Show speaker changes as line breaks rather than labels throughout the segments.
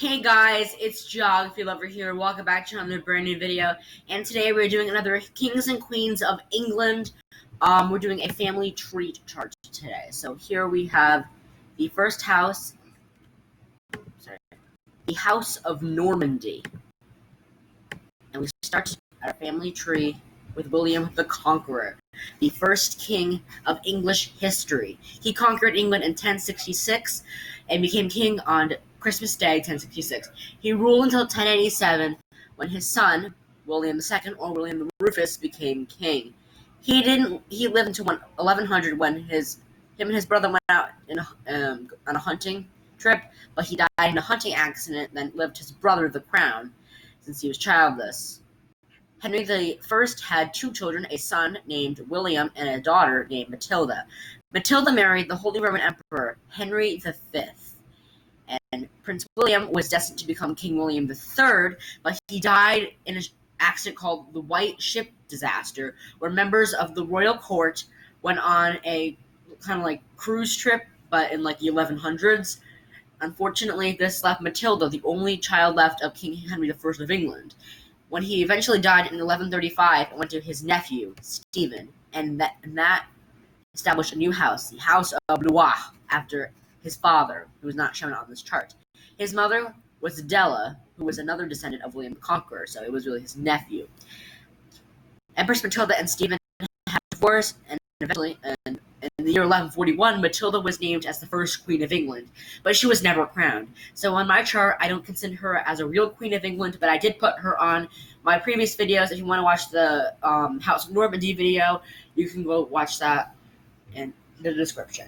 Hey guys, it's Geography Lover here. Welcome back to another brand new video. And today we're doing another Kings and Queens of England. We're doing a family tree chart today. So here we have the first house, the House of Normandy. And we start our family tree with William the Conqueror, the first king of English history. He conquered England in 1066 and became king on Christmas Day, 1066. He ruled until 1087, when his son, William II, or William the Rufus, became king. He lived until 1100 when him and his brother went out on a hunting trip, but he died in a hunting accident, then lived his brother the crown, since he was childless. Henry I had two children, a son named William and a daughter named Matilda. Matilda married the Holy Roman Emperor Henry V. And Prince William was destined to become King William III, but he died in an accident called the White Ship Disaster, where members of the royal court went on a kind of like cruise trip, but in like the 1100s. Unfortunately, this left Matilda, the only child left of King Henry I of England. When he eventually died in 1135, it went to his nephew, Stephen, and that established a new house, the House of Blois, after his father, who was not shown on this chart. His mother was Della, who was another descendant of William the Conqueror, so it was really his nephew. Empress Matilda and Stephen had divorced, and eventually, in the year 1141, Matilda was named as the first Queen of England, but she was never crowned. So on my chart, I don't consider her as a real Queen of England, but I did put her on my previous videos. If you want to watch the House of Normandy video, you can go watch that in the description.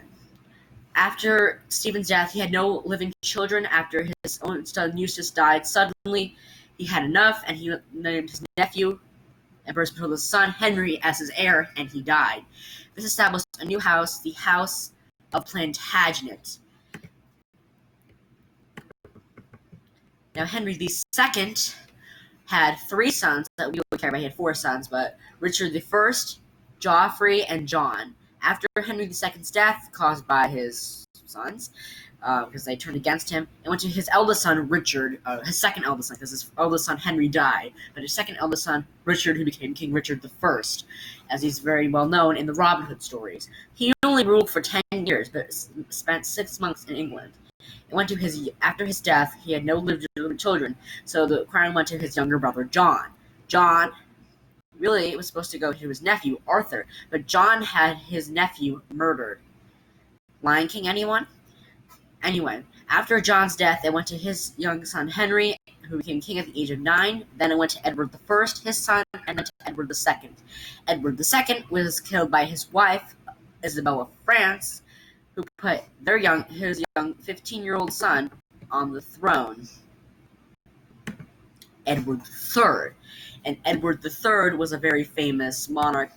After Stephen's death, he had no living children. After his own son Eustace died suddenly, he had enough, and he named his nephew, Empress Matilda's son, Henry, as his heir, and he died. This established a new house, the House of Plantagenet. Now, Henry II had three sons that we don't care about. He had four sons, but Richard I, Geoffrey, and John. After Henry II's death, caused by his sons, because they turned against him, it went to his eldest son, Richard, his second eldest son, because his eldest son, Henry, died, but his second eldest son, Richard, who became King Richard I, as he's very well known in the Robin Hood stories. He only ruled for 10 years, but spent 6 months in England. It went to after his death, he had no living children, so the crown went to his younger brother, John. John, really, it was supposed to go to his nephew, Arthur, but John had his nephew murdered. Lion King, anyone? Anyway, after John's death, it went to his young son, Henry, who became king at the age of 9. Then it went to Edward I, his son, and then to Edward II. Edward II was killed by his wife, Isabella of France, who put his young 15-year-old son on the throne, Edward III. And Edward III was a very famous monarch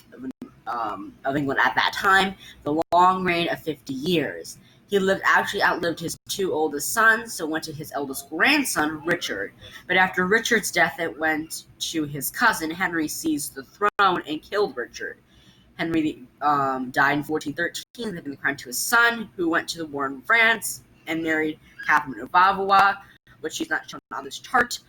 of England at that time, the long reign of 50 years. He actually outlived his two oldest sons, so went to his eldest grandson, Richard. But after Richard's death, it went to his cousin. Henry seized the throne and killed Richard. Henry died in 1413, leaving the crown to his son, who went to the war in France and married Catherine of Valois, which she's not shown on this chart.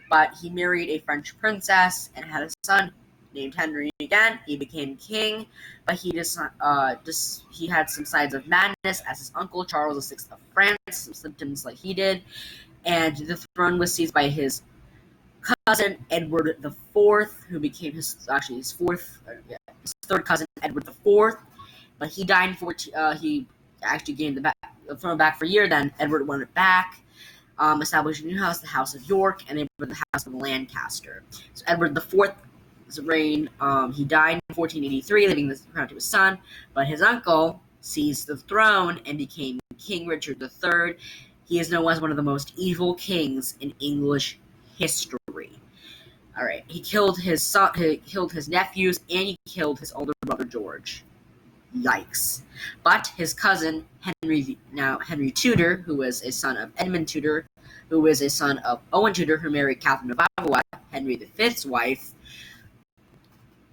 But he married a French princess and had a son named Henry again. He became king, but he had some signs of madness, as his uncle Charles VI of France, some symptoms like he did, and the throne was seized by his cousin Edward IV, who became his third cousin, Edward IV. But he died in 14. He actually gained the throne back for a year. Then Edward won it back. Established a new house, the House of York, and they were the House of Lancaster. So Edward IV's reign, he died in 1483, leaving the crown to his son, but his uncle seized the throne and became King Richard III. He is known as one of the most evil kings in English history. Alright, he killed his son, he killed his nephews, and he killed his older brother George. Yikes. But his cousin, Henry Tudor, who was a son of Edmund Tudor, who was a son of Owen Tudor, who married Catherine of Valois, Henry V's wife,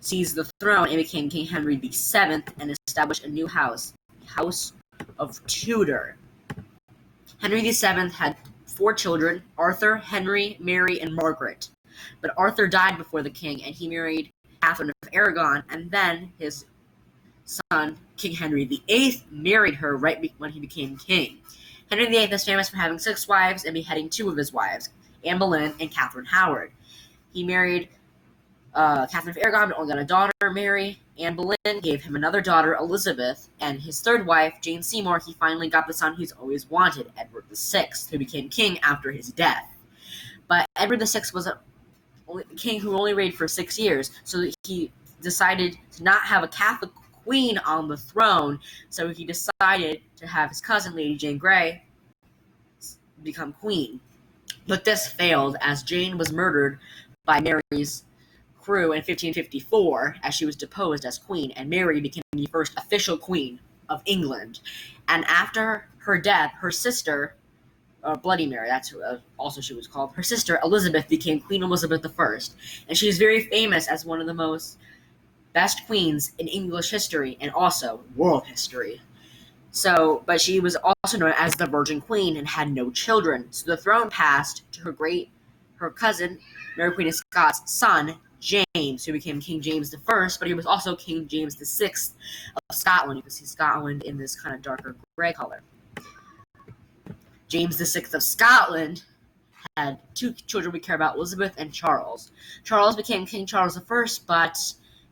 seized the throne and became King Henry VII and established a new house, the House of Tudor. Henry VII had four children: Arthur, Henry, Mary, and Margaret. But Arthur died before the king, and he married Catherine of Aragon, and then his son, King Henry VIII, married her right when he became king. Henry VIII is famous for having 6 wives and beheading 2 of his wives, Anne Boleyn and Catherine Howard. He married Catherine of Aragon, but only got a daughter, Mary. Anne Boleyn gave him another daughter, Elizabeth, and his third wife, Jane Seymour, he finally got the son he's always wanted, Edward VI, who became king after his death. But Edward VI was a king who only reigned for 6 years, so he decided to not have a Catholic queen on the throne, so he decided to have his cousin, Lady Jane Grey, become queen. But this failed, as Jane was murdered by Mary's crew in 1554, as she was deposed as queen, and Mary became the first official queen of England. And after her death, her sister, Bloody Mary, that's who also she was called, her sister Elizabeth became Queen Elizabeth I, and she is very famous as one of the most best queens in English history and also world history. So, but she was also known as the Virgin Queen and had no children. So the throne passed to her cousin, Mary Queen of Scots' son, James, who became King James I, but he was also King James VI of Scotland. You can see Scotland in this kind of darker gray color. James VI of Scotland had 2 children we care about, Elizabeth and Charles. Charles became King Charles I, but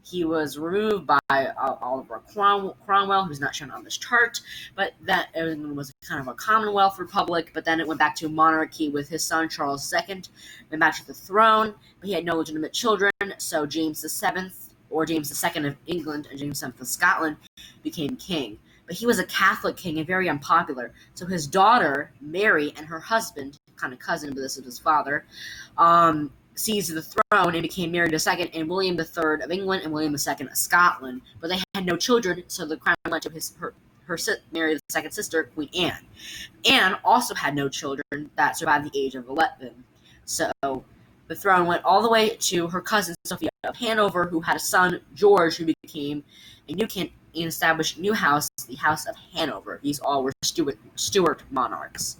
he was removed by Oliver Cromwell, who's not shown on this chart, but that was kind of a Commonwealth republic, but then it went back to monarchy with his son, Charles II, went back to the throne, but he had no legitimate children, so James VII, or James II of England, and James VII of Scotland became king. But he was a Catholic king and very unpopular, so his daughter, Mary, and her husband, kind of cousin, but this is his father, seized the throne and became Mary II and William III of England and William II of Scotland. But they had no children, so the crown went to her Mary II's sister, Queen Anne. Anne also had no children that survived the age of 11. So the throne went all the way to her cousin, Sophia of Hanover, who had a son, George, who became a new king and established a new house, the House of Hanover. These all were Stuart monarchs.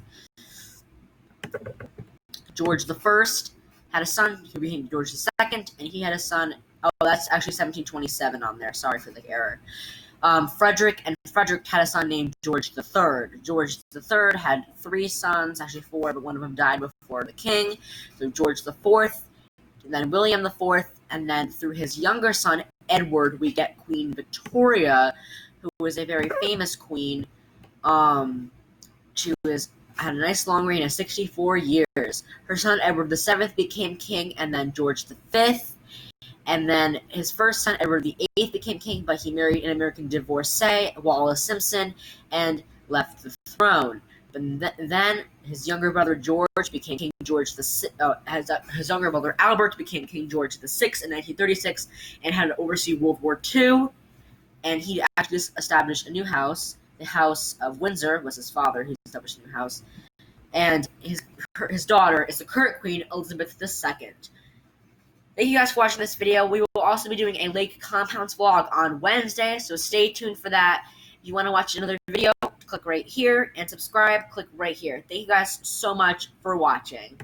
George I had a son who became George II, and he had a son. Oh, that's actually 1727 on there. Sorry for the error. Frederick had a son named George III. George III had 3 sons, actually 4, but one of them died before the king. So George IV, and then William IV, and then through his younger son Edward, we get Queen Victoria, who was a very famous queen. She had a nice long reign of 64 years. Her son Edward VII became king, and then George V. And then his first son, Edward VIII, became king, but he married an American divorcee, Wallace Simpson, and left the throne. But then his younger brother George became King George VI. His younger brother Albert became King George VI in 1936 and had to oversee World War II. And he actually established a new house. The House of Windsor was his father. He established a new house. And his daughter is the current Queen, Elizabeth II. Thank you guys for watching this video. We will also be doing a Lake Compounds vlog on Wednesday, so stay tuned for that. If you want to watch another video, click right here, and subscribe, click right here. Thank you guys so much for watching.